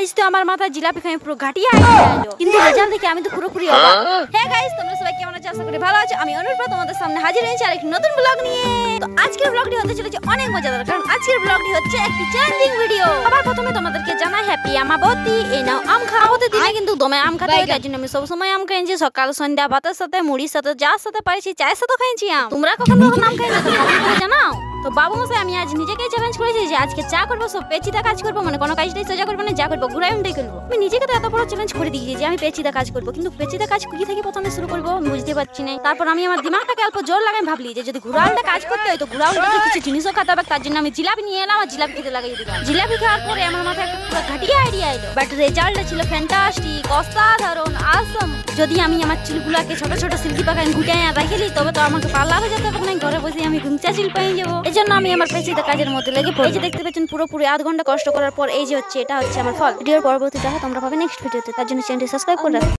আজ তো আমার মাথা জিলাপি খাই পুরো ঘাটিয়া আইলো, কিন্তু রেজাল্ট দেখে আমি তো পুরোপুরি অবাক। হ্যাঁ গাইস, তোমরা সবাই কেমন আছো? আশা করি ভালো আছো। আমি অনুপ্রা তোমাদের সামনে হাজির হয়েছি আরেকটি নতুন ব্লগ নিয়ে। তো আজকের ব্লগটি হতে চলেছে অনেক মজাদার, কারণ আজকের ব্লগটি হচ্ছে একটি চ্যালেঞ্জিং ভিডিও। সবার প্রথমে তোমাদেরকে জানাই হ্যাপি আমাবতী। এই নাও আম খাও। আমাদের দিনে কিন্তু দমে আম খাতে হয়, তাই জন্য আমি সব সময় আম খাইছি। সকাল সন্ধ্যা ভাতের সাথে, মুড়ির সাথে, যার সাথে পাইছি চায়ের সাথে খাইছি আম। তোমরা কখন আম খাই না তো কমেন্ট করে জানাও। তো বাবু মশাই আমি আজ নিজেকেই চ্যালেঞ্জ করেছি যে আজকে চা করবো, সব পেচিদা কাজ করবো, মানে কোনো কাজটাই সোজা করবো না, যা করবো ঘুরাই উল্টাই করবো। আমি নিজেকে তো এত বড় চ্যালেঞ্জ করে দিয়েছি যে আমি পেচিদা কাজ করবো, কিন্তু পেচিদা কাজ কি থেকে প্রথমে শুরু করবো আমি বুঝতে পারছি না। তারপর আমি আমার দিমাগটাকে অল্প জোর লাগাই, ভাবলি যে যদি ঘুরা উল্টা কাজ করতে হয় তো ঘুরা উল্টা কিছু জিনিসও খেতে হবে, তার জন্য আমি জিলাপি নিয়ে এলাম আর জিলাপি খেতে লাগাই দিলাম। জিলাপি খাওয়ার পরে আমার মাথায় পুরো ঘাটিয়া আইডিয়া এলো, বাট রেজাল্টটা ছিল ফ্যান্টাস্টিক, অসাধারণ, আসম। যদি আমি আমার চুলগুলাকে ছোট ছোট সিল্কি পাকায় ঘুটাই রেখে দিই তবে তো আমাকে পার্লার হয়ে যেতে হবে না, ঘরে বসে আমি ঘুমচা চিল পেয়ে যাবো। এই জন্য আমি আমার পেশিতে কাজের মধ্যে লেগে পড়ি। এই যে দেখতে পাচ্ছেন পুরোপুরি আধ ঘন্টা কষ্ট করার পর এই যে হচ্ছে এটা হচ্ছে আমার ফল। ভিডিওর পরবর্তীটা তোমরা পাবে নেক্সট ভিডিওতে, তার জন্য চ্যানেলটি সাবস্ক্রাইব করে রাখো।